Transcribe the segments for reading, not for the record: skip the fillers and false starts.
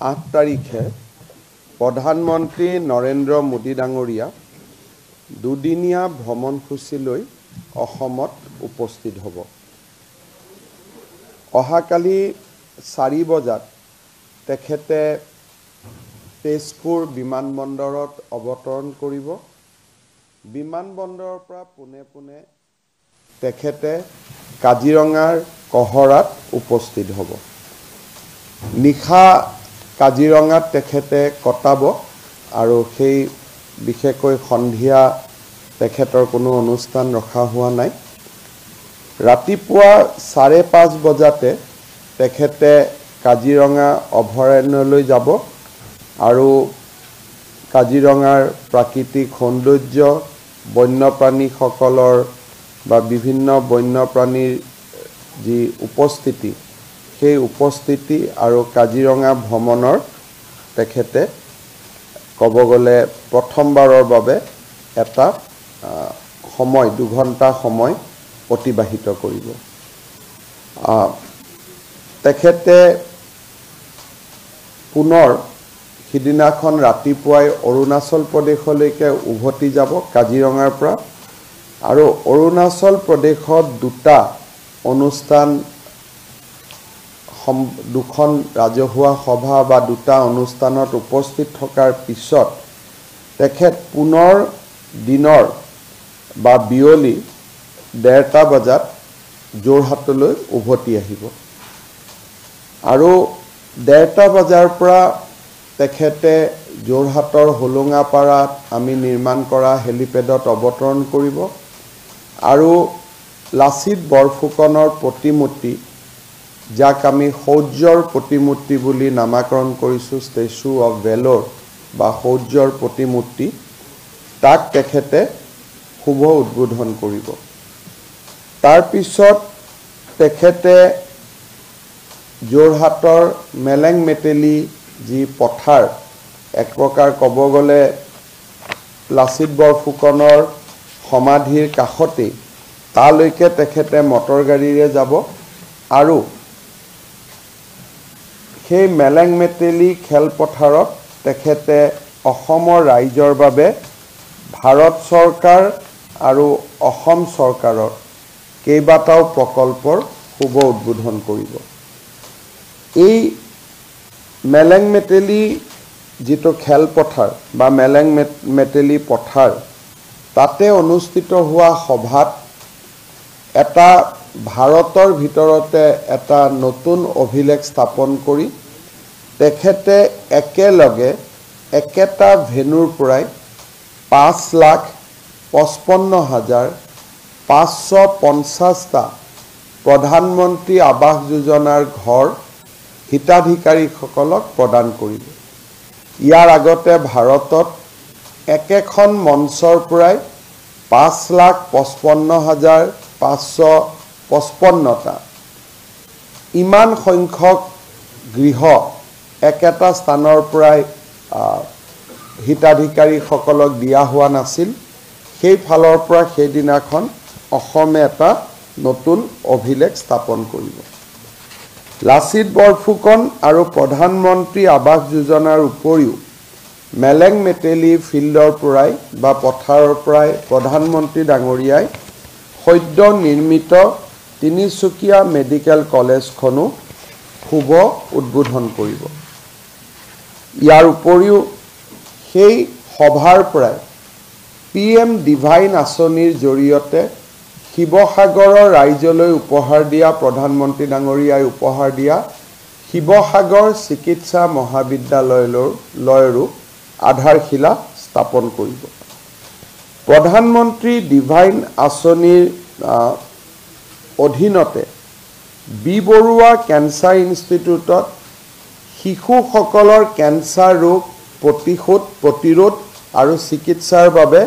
8 তাৰিখে প্ৰধানমন্ত্ৰী নৰেন্দ্ৰ মোদী ডাঙৰীয়া দুদিনীয়া ভ্ৰমণসূচীলৈ অসমত উপস্থিত হ'ব। অহাকালি 4 বজাত তেখেতে তেজপুৰ বিমানবন্দৰত অৱতৰণ কৰিব। বিমানবন্দৰৰ পৰা পোনে পোনে তেখেতে কাজিৰঙাৰ কহৰাত উপস্থিত হ'ব। নিশা কাজিৰঙাত তেখেতে কটাব আৰু সেই বিশেষকৈ সন্ধিয়া তেখেতৰ কোনো অনুষ্ঠান ৰখা হোৱা নাই। ৰাতিপুৱা 5:30 বজাতে তেখেতে কাজিৰঙা অভয়াৰণ্যলৈ যাব আৰু কাজিৰঙাৰ প্ৰাকৃতিক সৌন্দৰ্য, বন্যপ্ৰাণীসকলৰ বা বিভিন্ন বন্যপ্ৰাণীৰ যি উপস্থিতি, সেই উপস্থিতি আৰু কাজিৰঙা ভ্ৰমণৰ তেখেতে ক'ব গ'লে প্ৰথমবাৰৰ বাবে এটা সময় 2 ঘণ্টা সময় অতিবাহিত কৰিব। তেখেতে পুনৰ সিদিনাখন ৰাতিপুৱাই অৰুণাচল প্ৰদেশলৈকে উভতি যাব কাজিৰঙাৰ পৰা আৰু অৰুণাচল প্ৰদেশত 2টা অনুষ্ঠান, 2খন ৰাজহুৱা সভা বা 2টা অনুষ্ঠানত উপস্থিত থকাৰ পিছত তেখেত পুনৰ দিনৰ বা বিয়লি 1:30 বজাত যোৰহাটলৈ উভতি আহিব আৰু 1:30 বজাৰ পৰা তেখেতে যোৰহাটৰ হোলোঙাপাৰাত আমি নিৰ্মাণ কৰা হেলিপেডত অৱতৰণ কৰিব আৰু লাচিত বৰফুকনৰ প্ৰতিমূৰ্তি, যাক আমি শৌৰ্যৰ প্ৰতিমূৰ্তি বুলি নামাকৰণ কৰিছোঁ, ষ্টেচু অফ ভেলৰ বা শৌৰ্যৰ প্ৰতিমূৰ্তি, তাক তেখেতে শুভ উদ্বোধন কৰিব। তাৰপিছত তেখেতে যোৰহাটৰ মেলেং মেটেলি যি পথাৰ, এক প্ৰকাৰ ক'ব গ'লে লাচিত বৰফুকনৰ সমাধিৰ কাষতেই, তালৈকে তেখেতে মটৰ গাড়ীৰে যাব আৰু সেই মেলেং মেটেলি খেলপথাৰত তেখেতে অসমৰ ৰাইজৰ বাবে ভাৰত চৰকাৰ আৰু অসম চৰকাৰৰ কেইবাটাও প্ৰকল্পৰ শুভ উদ্বোধন কৰিব। এই মেলেং মেটেলি যিটো খেলপথাৰ বা মেলেং মেটেলি পথাৰ, তাতে অনুষ্ঠিত হোৱা সভাত এটা ভাৰতৰ ভিতৰতে এটা নতুন অভিলেখ স্থাপন কৰি তেখেতে একেলগে একেটা ভেনুৰ পৰাই 5,55,550টা প্ৰধানমন্ত্ৰী আৱাস যোজনাৰ ঘৰ হিতাধিকাৰীসকলক প্ৰদান কৰিব। ইয়াৰ আগতে ভাৰতত একেখন মঞ্চৰ পৰাই 5,55,555টা ইমান সংখ্যক গৃহ একেটা স্থানৰ পৰাই হিতাধিকাৰীসকলক দিয়া হোৱা নাছিল। সেই ফালৰ পৰা সেইদিনাখন অসমে এটা নতুন অভিলেখ স্থাপন কৰিব। লাচিত বৰফুকন আৰু প্ৰধানমন্ত্ৰী আৱাস যোজনাৰ উপৰিও মেলেং মেটেলি ফিল্ডৰ পৰাই বা পথাৰৰ পৰাই প্ৰধানমন্ত্ৰী ডাঙৰীয়াই সদ্য নিৰ্মিত তিনিচুকীয়া মেডিকেল কলেজখনো শুভ উদ্বোধন কৰিব। ইয়াৰ উপৰিও সেই সভাৰ পৰাই PM ডিভাইন আঁচনিৰ জৰিয়তে শিৱসাগৰৰ ৰাইজলৈ উপহাৰ দিয়া, প্ৰধানমন্ত্ৰী ডাঙৰীয়াই উপহাৰ দিয়া শিৱসাগৰ চিকিৎসা মহাবিদ্যালয়ৰো আধাৰশিলা স্থাপন কৰিব। প্ৰধানমন্ত্ৰী ডিভাইন আঁচনিৰ অধীনতে বি বৰুৱা কেঞ্চাৰ ইনষ্টিটিউটত শিশুসকলৰ কেঞ্চাৰ ৰোগ প্ৰতিৰোধ আৰু চিকিৎসাৰ বাবে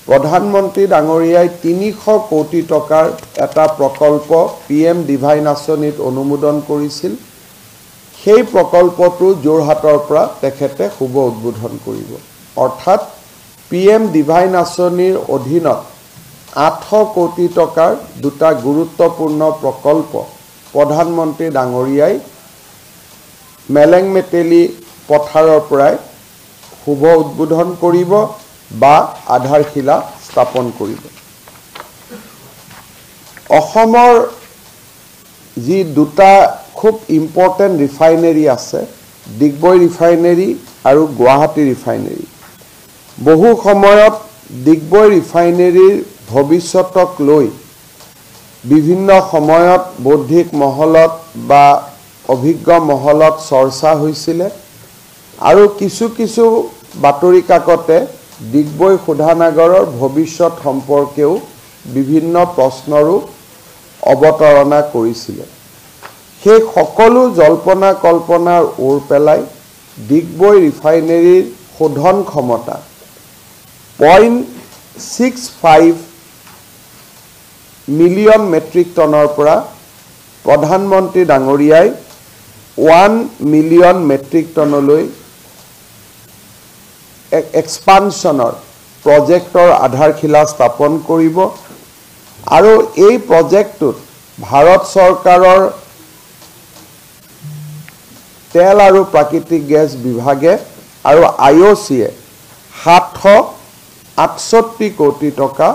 প্ৰধানমন্ত্ৰী ডাঙৰীয়াই 300 কোটি টকাৰ এটা প্ৰকল্প PM ডিভাইন আঁচনিত অনুমোদন কৰিছিল। সেই প্ৰকল্পটো যোৰহাটৰ পৰা তেখেতে শুভ উদ্বোধন কৰিব। অৰ্থাৎ PM ডিভাইন আঁচনিৰ অধীনত 800 কোটি টকাৰ 2টা গুৰুত্বপূৰ্ণ প্ৰকল্প প্ৰধানমন্ত্ৰী ডাঙৰীয়াই মেলেং মেটেলি পথাৰৰ পৰাই শুভ উদ্বোধন কৰিব বা আধাৰশিলা স্থাপন কৰিব। অসমৰ যি দুটা খুব ইম্পৰ্টেণ্ট ৰিফাইনেৰী আছে, ডিগবৈ ৰিফাইনেৰী আৰু গুৱাহাটী ৰিফাইনেৰী। বহু সময়ত ডিগবৈ ৰিফাইনেৰীৰ ভৱিষ্যতক লৈ বিভিন্ন সময়ত বৌদ্ধিক মহলত বা অভিজ্ঞ মহলত চৰ্চা হৈছিলে আৰু কিছু কিছু বাতৰি কাকতে ডিগবৈ শোধনাগাৰৰ ভৱিষ্যত সম্পৰ্কেও বিভিন্ন প্ৰশ্নৰো অৱতাৰণা কৰিছিলে। সেই সকলো জল্পনা কল্পনাৰ ওৰ পেলাই ডিগবৈ ৰিফাইনেৰীৰ শোধন ক্ষমতা 0.65 মিলিয়ন মেট্ৰিক টনৰ পৰা প্ৰধানমন্ত্ৰী ডাঙৰীয়াই 1 মিলিয়ন মেট্ৰিক টনলৈ এক্সপানশ্যনৰ প্ৰজেক্টৰ আধাৰশিলা স্থাপন কৰিব আৰু এই প্ৰজেক্টটোত ভাৰত চৰকাৰৰ তেল আৰু প্ৰাকৃতিক গেছ বিভাগে আৰু IOCয়ে 768 কোটি টকা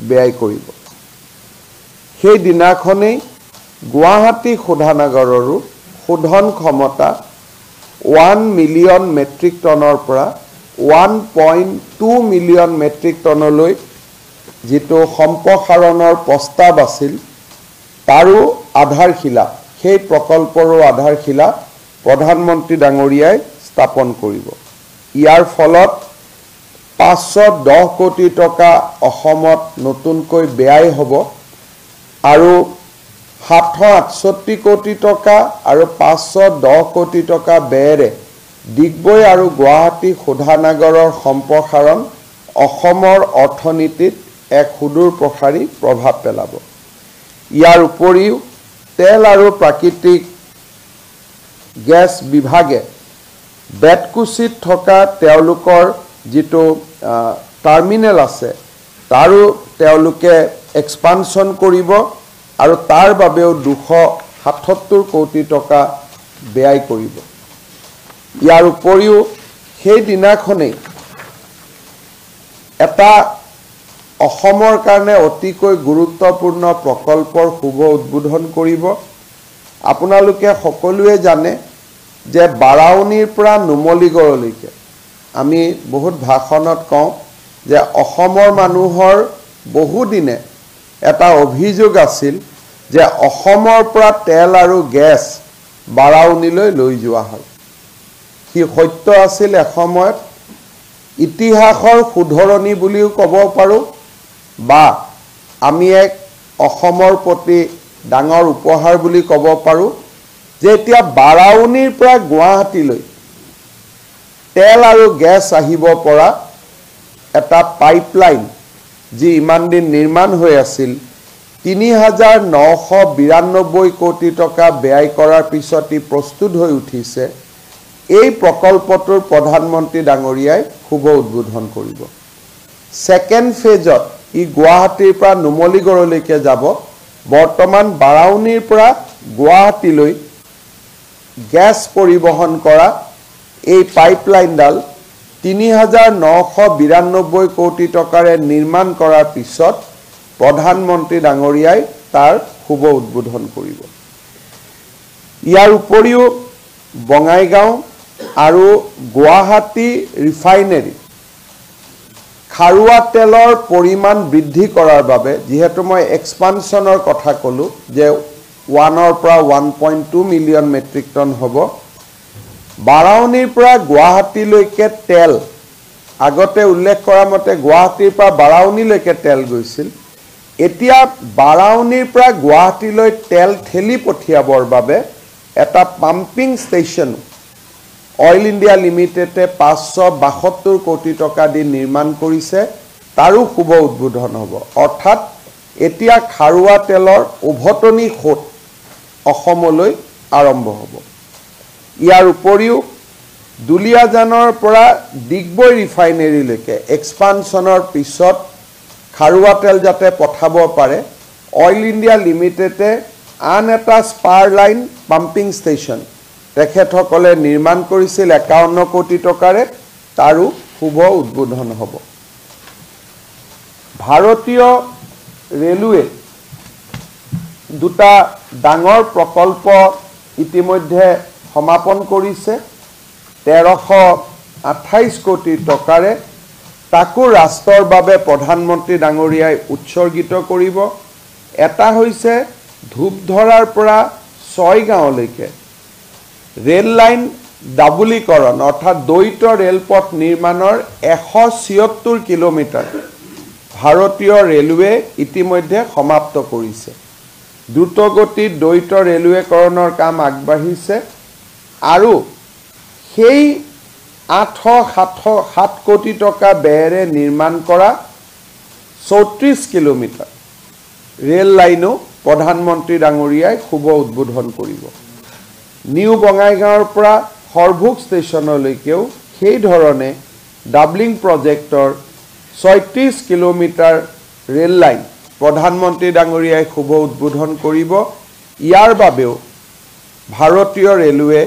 ব্যয় কৰিব। সেই দিনাখনেই গুৱাহাটী শোধনাগাৰৰো শোধন ক্ষমতা 1 মিলিয়ন মেট্ৰিক টনৰ পৰা 1.2 মিলিয়ন মেট্ৰিক টনলৈ যিটো সম্প্ৰসাৰণৰ প্ৰস্তাৱ আছিল তাৰো আধাৰশিলা, সেই প্ৰকল্পৰো আধাৰশিলা প্ৰধানমন্ত্ৰী ডাঙৰীয়াই স্থাপন কৰিব। ইয়াৰ ফলত 510 কোটি টকা অসমত নতুনকৈ ব্যয় হ'ব আৰু 768 কোটি টকা আৰু 510 কোটি টকা ব্যয়েৰে ডিগবৈ আৰু গুৱাহাটী শোধনাগাৰৰ সম্প্ৰসাৰণ অসমৰ অৰ্থনীতিত এক সুদূৰ প্ৰসাৰী প্ৰভাৱ পেলাব। ইয়াৰ উপৰিও তেল আৰু প্ৰাকৃতিক গেছ বিভাগে বেতকুচিত থকা তেওঁলোকৰ যিটো টাৰ্মিনেল আছে তাৰো তেওঁলোকে এক্সপানশ্যন কৰিব আৰু তাৰ বাবেও 277 কোটি টকা ব্যয় কৰিব। ইয়াৰ উপৰিও সেই দিনাখনেই এটা অসমৰ কাৰণে অতিকৈ গুৰুত্বপূৰ্ণ প্ৰকল্পৰ শুভ উদ্বোধন কৰিব। আপোনালোকে সকলোৱে জানে যে বাৰাউনীৰ পৰা নুমলীগড়লৈকে আমি বহুত ভাষণত কওঁ যে অসমৰ মানুহৰ বহুদিনে এটা অভিযোগ আছিল যে অসমৰ পৰা তেল আৰু গেছ বাৰাউনীলৈ লৈ যোৱা হয়। কি সত্য আছিল এসময়ত, ইতিহাসৰ শুধৰণি বুলিও ক'ব পাৰোঁ বা আমি এক অসমৰ প্ৰতি ডাঙৰ উপহাৰ বুলি ক'ব পাৰোঁ যে এতিয়া বাৰাউনীৰ পৰা গুৱাহাটীলৈ তেল আৰু গেছ আহিব পৰা এটা পাইপলাইন যি ইমান দিন নিৰ্মাণ হৈ আছিল 3,992 কোটি টকা ব্যয় কৰাৰ পিছত ই প্ৰস্তুত হৈ উঠিছে। এই প্ৰকল্পটোৰ প্ৰধানমন্ত্ৰী ডাঙৰীয়াই শুভ উদ্বোধন কৰিব। ছেকেণ্ড ফেজত ই গুৱাহাটীৰ পৰা নুমলীগড়লৈকে যাব। বৰ্তমান বাৰাউনীৰ পৰা গুৱাহাটীলৈ গেছ পৰিবহণ কৰা এই পাইপলাইনডাল 3,992 কোটি টকাৰে নিৰ্মাণ কৰাৰ পিছত প্ৰধানমন্ত্ৰী ডাঙৰীয়াই তাৰ শুভ উদ্বোধন কৰিব। ইয়াৰ উপৰিও বঙাইগাঁও আৰু গুৱাহাটী ৰিফাইনেৰী খাৰুৱা তেলৰ পৰিমাণ বৃদ্ধি কৰাৰ বাবে, যিহেতু মই এক্সপানশ্যনৰ কথা ক'লোঁ যে 1ৰ পৰা 1.2 মিলিয়ন মেট্ৰিক টন হ'ব, বাৰাউনীৰ পৰা গুৱাহাটীলৈকে তেল আগতে উল্লেখ কৰা মতে গুৱাহাটীৰ পৰা বাৰাউনীলৈকে তেল গৈছিল। এতিয়া বাৰাউনীৰ পৰা গুৱাহাটীলৈ তেল ঠেলি পঠিয়াবৰ বাবে এটা পাম্পিং ষ্টেচন অইল ইণ্ডিয়া লিমিটেডে 572 কোটি টকা দি নিৰ্মাণ কৰিছে, তাৰো শুভ উদ্বোধন হ'ব। অৰ্থাৎ এতিয়া খাৰুৱা তেলৰ উভতনি সোঁত অসমলৈ আৰম্ভ হ'ব। ইয়াৰ উপৰিও দুলিয়াজানৰ পৰা ডিগবৈ ৰিফাইনেৰীলৈকে এক্সপানশ্যনৰ পিছত খাৰুৱা তেল যাতে পঠাব পাৰে, অইল ইণ্ডিয়া লিমিটেডে আন এটা স্পাৰ লাইন পাম্পিং ষ্টেচন তেখেতসকলে নিৰ্মাণ কৰিছিল 51 কোটি টকাৰে তাৰো শুভ উদ্বোধন হ'ব ভাৰতীয় ৰেলৱে দুটা ডাঙৰ প্ৰকল্প ইতিমধ্যে সমাপন কৰিছে 1328 কোটি টকাৰে তাকো ৰাষ্ট্ৰৰ বাবে প্ৰধানমন্ত্ৰী ডাঙৰীয়াই উৎসৰ্গিত কৰিব এটা হৈছে ধূপধৰাৰ পৰা ছয়গাঁৱলৈকে ৰেল লাইন ডাবুলীকৰণ অৰ্থাৎ দ্বৈত ৰেলপথ নিৰ্মাণৰ 176 কিলোমিটাৰ ভাৰতীয় ৰেলৱে ইতিমধ্যে সমাপ্ত কৰিছে দ্ৰুতগতিত দ্বৈত ৰেলৱেকৰণৰ কাম আগবাঢ়িছে আৰু সেই 807 কোটি টকা ব্যয়েৰে নিৰ্মাণ কৰা 34 কিলোমিটাৰ ৰেল লাইনো প্ৰধানমন্ত্ৰী ডাঙৰীয়াই শুভ উদ্বোধন কৰিব নিউ বঙাইগাঁৱৰ পৰা হৰভোগ ষ্টেচনলৈকেও সেই ধৰণে ডাবলিং প্ৰজেক্টৰ 36 কিলোমিটাৰ ৰেল লাইন প্ৰধানমন্ত্ৰী ডাঙৰীয়াই শুভ উদ্বোধন কৰিব ইয়াৰ বাবেও ভাৰতীয় ৰেলৱে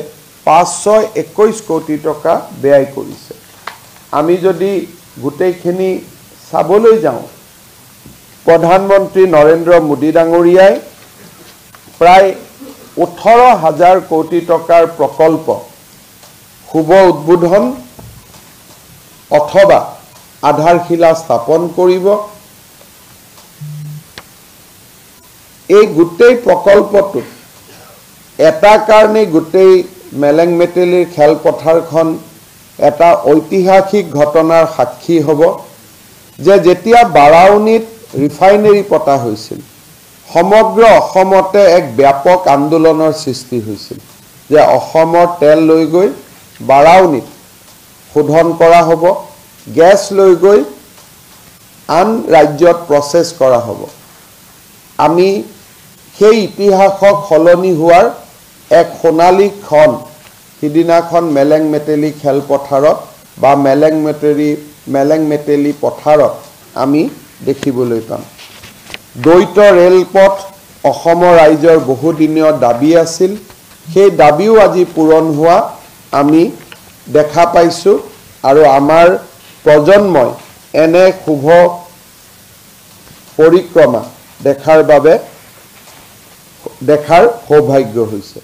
521 কোটি টকা ব্যয় কৰিছে আমি যদি গোটেইখিনি চাবলৈ যাওঁ প্ৰধানমন্ত্ৰী নৰেন্দ্ৰ মোদী ডাঙৰীয়াই প্ৰায় 18,000 কোটি টকাৰ প্ৰকল্প শুভ উদ্বোধন অথবা আধাৰশিলা স্থাপন কৰিব এই গোটেই প্ৰকল্পটো এটা কাৰণে গোটেই মেলেং মেটেলিৰ খেলপথাৰখন এটা ঐতিহাসিক ঘটনাৰ সাক্ষী হ'ব যে যেতিয়া বাৰাউনীত ৰিফাইনেৰী পতা হৈছিল সমগ্ৰ অসমতে এক ব্যাপক আন্দোলনৰ সৃষ্টি হৈছিল যে অসমৰ তেল লৈ গৈ বাৰাউনীত শোধন কৰা হ'ব গ্যাস লৈ গৈ আন ৰাজ্যত প্ৰসেস কৰা হ'ব আমি সেই ইতিহাসক সলনি হোৱাৰ এক সোণালী ক্ষণ সিদিনাখন মেলেং মেটেলি খেলপথাৰত বা মেলেং মেটেলি পথাৰত আমি দেখিবলৈ পাম দ্বৈত ৰেলপথ অসমৰ ৰাইজৰ বহুদিনীয় দাবী আছিল সেই দাবীও আজি পূৰণ হোৱা আমি দেখা পাইছো আৰু আমাৰ প্ৰজন্মই এনে শুভ পৰিক্ৰমা দেখাৰ সৌভাগ্য হৈছে